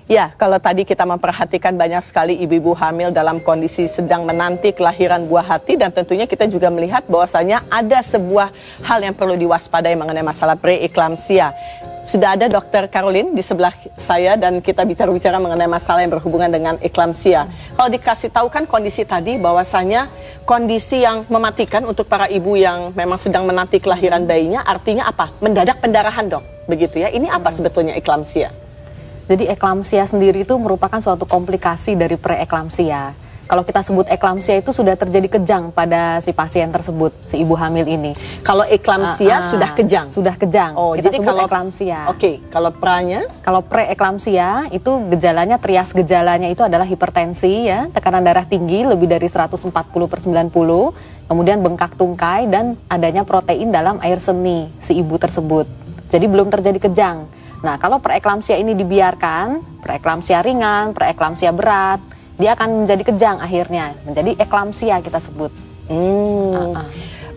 Ya, kalau tadi kita memperhatikan banyak sekali ibu-ibu hamil dalam kondisi sedang menanti kelahiran buah hati, dan tentunya kita juga melihat bahwasanya ada sebuah hal yang perlu diwaspadai mengenai masalah preeklamsia. Sudah ada Dr. Caroline di sebelah saya dan kita bicara-bicara mengenai masalah yang berhubungan dengan eklamsia. Kalau dikasih tahu kan kondisi tadi bahwasanya kondisi yang mematikan untuk para ibu yang memang sedang menanti kelahiran bayinya, artinya apa? Mendadak pendarahan, Dok. Begitu ya. Ini apa sebetulnya eklamsia? Jadi eklamsia sendiri itu merupakan suatu komplikasi dari preeklamsia. Kalau kita sebut eklamsia itu sudah terjadi kejang pada si pasien tersebut, si ibu hamil ini. Kalau eklamsia sudah kejang? Sudah kejang. Oh, kita jadi sebut kalau eklamsia. Oke, kalau pranya? Kalau preeklamsia itu gejalanya, trias gejalanya itu adalah hipertensi ya, tekanan darah tinggi lebih dari 140/90, kemudian bengkak tungkai dan adanya protein dalam air seni si ibu tersebut. Jadi belum terjadi kejang. Nah, kalau preeklamsia ini dibiarkan, preeklamsia ringan, preeklamsia berat, dia akan menjadi kejang akhirnya, menjadi eklamsia kita sebut.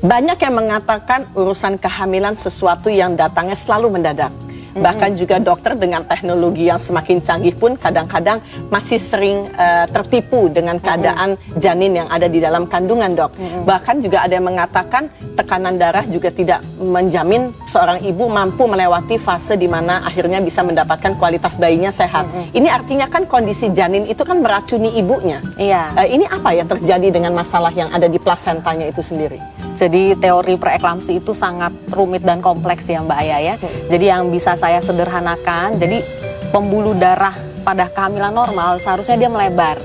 Banyak yang mengatakan urusan kehamilan sesuatu yang datangnya selalu mendadak. Bahkan juga dokter dengan teknologi yang semakin canggih pun kadang-kadang masih sering tertipu dengan keadaan janin yang ada di dalam kandungan, Dok. Bahkan juga ada yang mengatakan tekanan darah juga tidak menjamin seorang ibu mampu melewati fase di mana akhirnya bisa mendapatkan kualitas bayinya sehat. Ini artinya kan kondisi janin itu kan meracuni ibunya. Iya. Ini apa yang terjadi dengan masalah yang ada di plasentanya itu sendiri? Jadi teori preeklamsi itu sangat rumit dan kompleks ya Mbak Aya ya. Jadi yang bisa saya sederhanakan, jadi pembuluh darah pada kehamilan normal seharusnya dia melebar.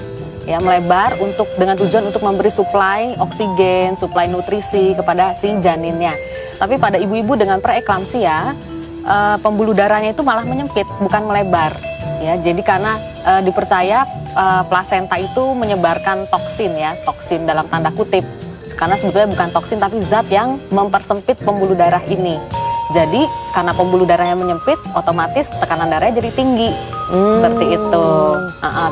Ya, melebar dengan tujuan untuk memberi suplai oksigen, suplai nutrisi kepada si janinnya. Tapi pada ibu-ibu dengan preeklamsia, pembuluh darahnya itu malah menyempit, bukan melebar. Ya, jadi karena dipercaya plasenta itu menyebarkan toksin ya, toksin dalam tanda kutip. Karena sebetulnya bukan toksin tapi zat yang mempersempit pembuluh darah ini. Jadi karena pembuluh darahnya menyempit, otomatis tekanan darahnya jadi tinggi. Seperti itu.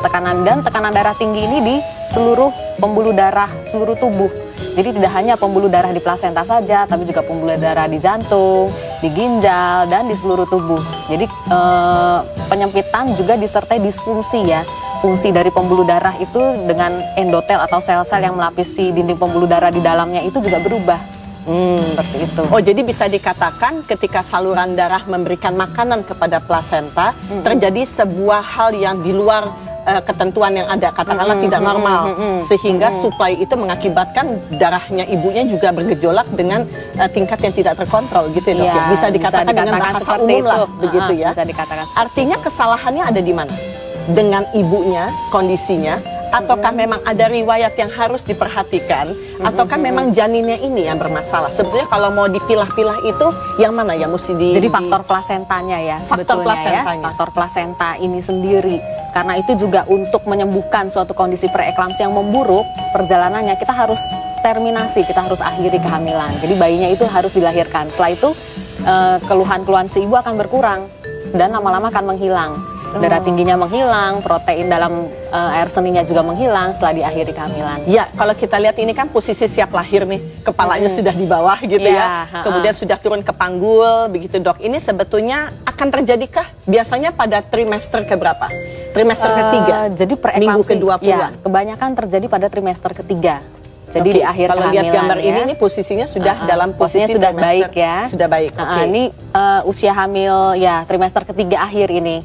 Tekanan darah tinggi ini di seluruh pembuluh darah seluruh tubuh. Jadi tidak hanya pembuluh darah di plasenta saja, tapi juga pembuluh darah di jantung, di ginjal, dan di seluruh tubuh. Jadi penyempitan juga disertai disfungsi ya. Fungsi dari pembuluh darah itu dengan endotel atau sel-sel yang melapisi dinding pembuluh darah di dalamnya itu juga berubah. Seperti itu. Oh, jadi bisa dikatakan ketika saluran darah memberikan makanan kepada plasenta, terjadi sebuah hal yang di luar ketentuan yang ada, katakanlah tidak normal, sehingga suplai itu mengakibatkan darahnya ibunya juga bergejolak dengan tingkat yang tidak terkontrol gitu ya, Dok. Ya, bisa dikatakan dengan bahasa umum lah, begitu ya. Bisa dikatakan. Artinya kesalahannya ada di mana? Dengan ibunya, kondisinya, ataukah memang ada riwayat yang harus diperhatikan, ataukah memang janinnya ini yang bermasalah? Sebetulnya kalau mau dipilah-pilah itu yang mana yang mesti Jadi faktor plasentanya ya, faktor plasentanya. Ya, faktor plasenta ini sendiri. Karena itu juga untuk menyembuhkan suatu kondisi preeklamsia yang memburuk, perjalanannya kita harus terminasi, kita harus akhiri kehamilan. Jadi bayinya itu harus dilahirkan. Setelah itu keluhan-keluhan si ibu akan berkurang dan lama-lama akan menghilang. Darah tingginya menghilang, protein dalam air seninya juga menghilang setelah diakhiri kehamilan. Ya, kalau kita lihat ini kan posisi siap lahir nih, kepalanya sudah di bawah gitu ya, kemudian sudah turun ke panggul, begitu Dok. Ini sebetulnya akan terjadikah biasanya pada trimester keberapa? Trimester ketiga, jadi minggu ke-20. Ya, kebanyakan terjadi pada trimester ketiga. Jadi di akhir kalau kehamilan. Kalau lihat gambar ini nih posisinya sudah dalam posisi sudah baik ya. Sudah baik. Ini usia hamil ya trimester ketiga akhir ini.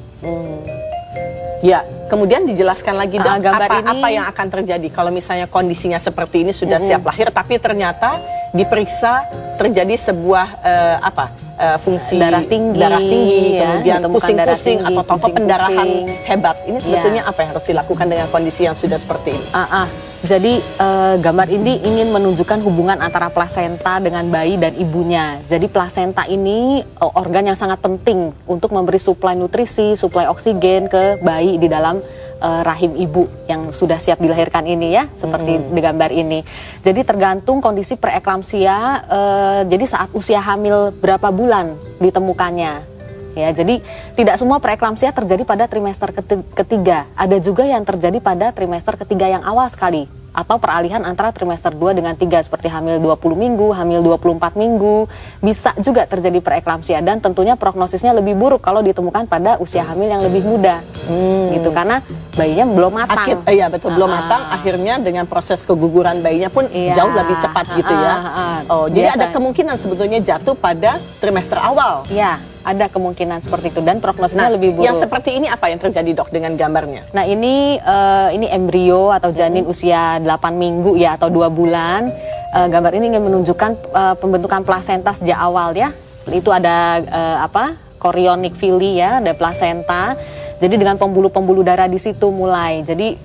Ya, kemudian dijelaskan lagi Dok, gambar ini, apa yang akan terjadi kalau misalnya kondisinya seperti ini sudah siap lahir, tapi ternyata diperiksa terjadi sebuah fungsi darah tinggi ya, kemudian pusing-pusing atau total pendarahan hebat. Ini sebetulnya ya. apa yang harus dilakukan dengan kondisi yang sudah seperti ini? Jadi gambar ini ingin menunjukkan hubungan antara plasenta dengan bayi dan ibunya. Jadi plasenta ini organ yang sangat penting untuk memberi suplai nutrisi, suplai oksigen ke bayi di dalam rahim ibu yang sudah siap dilahirkan ini ya, seperti di gambar ini. Jadi tergantung kondisi preeklamsia, jadi saat usia hamil berapa bulan ditemukannya. Ya, jadi tidak semua preeklamsia terjadi pada trimester ketiga. Ada juga yang terjadi pada trimester ketiga yang awal sekali. atau peralihan antara trimester 2 dengan 3 seperti hamil 20 minggu, hamil 24 minggu, bisa juga terjadi preeklamsia dan tentunya prognosisnya lebih buruk kalau ditemukan pada usia hamil yang lebih muda. Gitu karena bayinya belum matang. Iya betul, belum matang, akhirnya dengan proses keguguran bayinya pun jauh lebih cepat gitu ya. Oh, jadi ada kemungkinan sebetulnya jatuh pada trimester awal. Iya, ada kemungkinan seperti itu dan prognosisnya lebih buruk. Yang seperti ini apa yang terjadi, Dok, dengan gambarnya? Nah, ini embrio atau janin usia 8 minggu ya atau 2 bulan. Gambar ini ingin menunjukkan pembentukan plasenta sejak awal ya. Itu ada chorionic villi ya, ada plasenta. Jadi dengan pembuluh-pembuluh darah di situ mulai. Jadi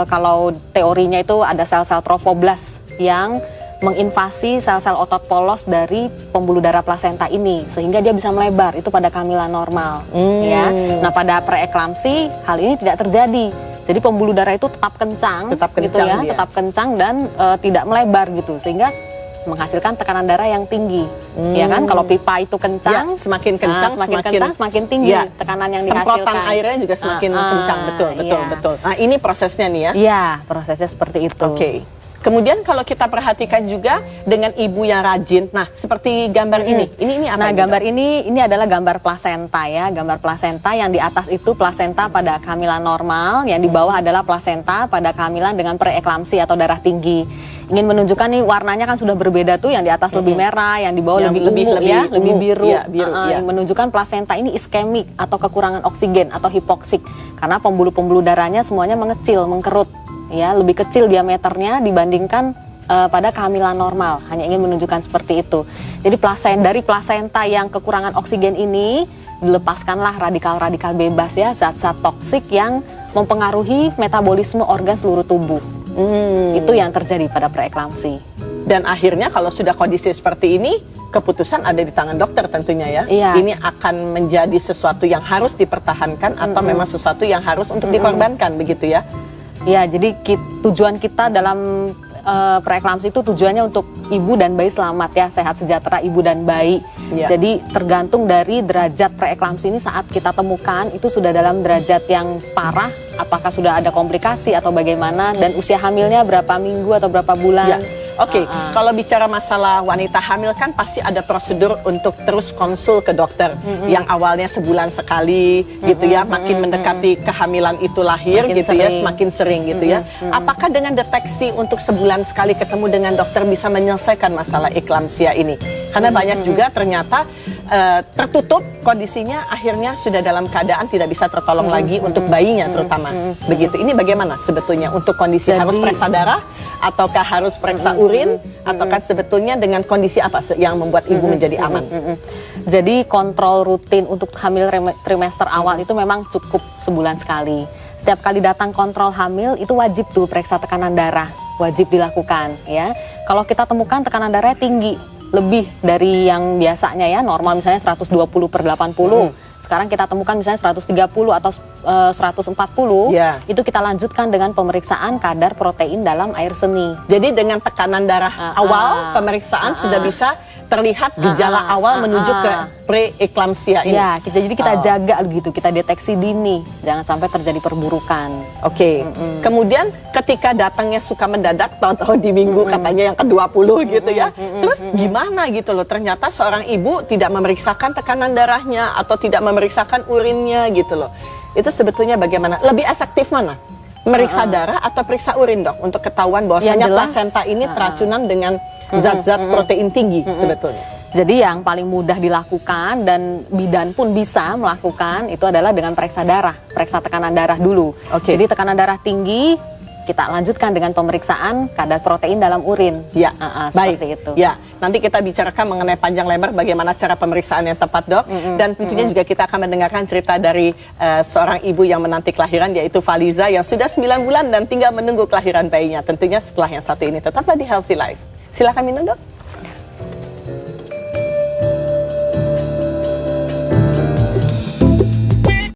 kalau teorinya itu ada sel-sel trofoblast yang menginvasi sel-sel otot polos dari pembuluh darah plasenta ini sehingga dia bisa melebar itu pada kehamilan normal ya. Nah, pada preeklamsi hal ini tidak terjadi. Jadi pembuluh darah itu tetap kencang gitu ya, tetap kencang dan tidak melebar gitu sehingga menghasilkan tekanan darah yang tinggi. Ya kan kalau pipa itu kencang, semakin kencang, semakin tinggi tekanan yang dihasilkan. Semprotan airnya juga semakin kencang, betul. Nah, ini prosesnya nih ya. Iya, prosesnya seperti itu. Oke. Kemudian kalau kita perhatikan juga dengan ibu yang rajin, nah seperti gambar ini apa? Nah, gambar ini adalah gambar plasenta ya, gambar plasenta yang di atas itu plasenta pada kehamilan normal, yang di bawah adalah plasenta pada kehamilan dengan preeklamsi atau darah tinggi. Ingin menunjukkan nih warnanya kan sudah berbeda tuh, yang di atas lebih merah, yang di bawah lebih biru. Yang menunjukkan plasenta ini iskemik atau kekurangan oksigen atau hipoksik karena pembuluh-pembuluh darahnya semuanya mengecil, mengkerut. Ya, lebih kecil diameternya dibandingkan pada kehamilan normal. Hanya ingin menunjukkan seperti itu. Jadi dari plasenta yang kekurangan oksigen ini dilepaskanlah radikal-radikal bebas ya, zat-zat toksik yang mempengaruhi metabolisme organ seluruh tubuh. Itu yang terjadi pada preeklamsi. Dan akhirnya kalau sudah kondisi seperti ini, keputusan ada di tangan dokter tentunya ya. Ini akan menjadi sesuatu yang harus dipertahankan atau memang sesuatu yang harus untuk dikorbankan begitu ya. Ya, jadi tujuan kita dalam preeklamsi itu tujuannya untuk ibu dan bayi selamat ya, sehat sejahtera ibu dan bayi. Jadi tergantung dari derajat preeklamsi ini saat kita temukan itu sudah dalam derajat yang parah, apakah sudah ada komplikasi atau bagaimana, dan usia hamilnya berapa minggu atau berapa bulan. Oke, kalau bicara masalah wanita hamil kan pasti ada prosedur untuk terus konsul ke dokter yang awalnya sebulan sekali gitu ya, makin mendekati kehamilan itu lahir makin gitu sering. Ya, semakin sering gitu ya. Apakah dengan deteksi untuk sebulan sekali ketemu dengan dokter bisa menyelesaikan masalah eklamsia ini? Karena banyak juga ternyata tertutup kondisinya, akhirnya sudah dalam keadaan tidak bisa tertolong lagi untuk bayinya terutama. Begitu. Ini bagaimana sebetulnya untuk kondisi harus periksa darah ataukah harus periksa urin ataukah sebetulnya dengan kondisi apa yang membuat ibu menjadi aman? Jadi kontrol rutin untuk hamil trimester awal itu memang cukup sebulan sekali. Setiap kali datang kontrol hamil itu wajib tuh periksa tekanan darah, wajib dilakukan ya. Kalau kita temukan tekanan darahnya tinggi, lebih dari yang biasanya ya, normal misalnya 120/80. Sekarang kita temukan misalnya 130 atau 140, itu kita lanjutkan dengan pemeriksaan kadar protein dalam air seni. Jadi dengan tekanan darah awal, pemeriksaan sudah bisa terlihat gejala awal menuju ke preeklamsia ini. Ya, jadi kita jaga gitu, kita deteksi dini, jangan sampai terjadi perburukan. Oke. Kemudian ketika datangnya suka mendadak, tahu-tahu di minggu katanya yang ke-20 gitu ya. Terus gimana gitu loh, ternyata seorang ibu tidak memeriksakan tekanan darahnya atau tidak memeriksakan urinnya gitu loh. Itu sebetulnya bagaimana? Lebih efektif mana? Meriksa darah atau periksa urin, Dok, untuk ketahuan bahwasanya plasenta ini teracunan dengan zat-zat protein tinggi sebetulnya. Jadi yang paling mudah dilakukan dan bidan pun bisa melakukan itu adalah dengan periksa darah, periksa tekanan darah dulu. Jadi tekanan darah tinggi, kita lanjutkan dengan pemeriksaan kadar protein dalam urin. Ya, seperti itu. Ya, nanti kita bicarakan mengenai panjang lebar bagaimana cara pemeriksaan yang tepat, Dok. Dan tentunya juga kita akan mendengarkan cerita dari seorang ibu yang menanti kelahiran, yaitu Faliza yang sudah 9 bulan dan tinggal menunggu kelahiran bayinya. Tentunya setelah yang satu ini. Tetaplah di Healthy Life. Silakan minum, Dok.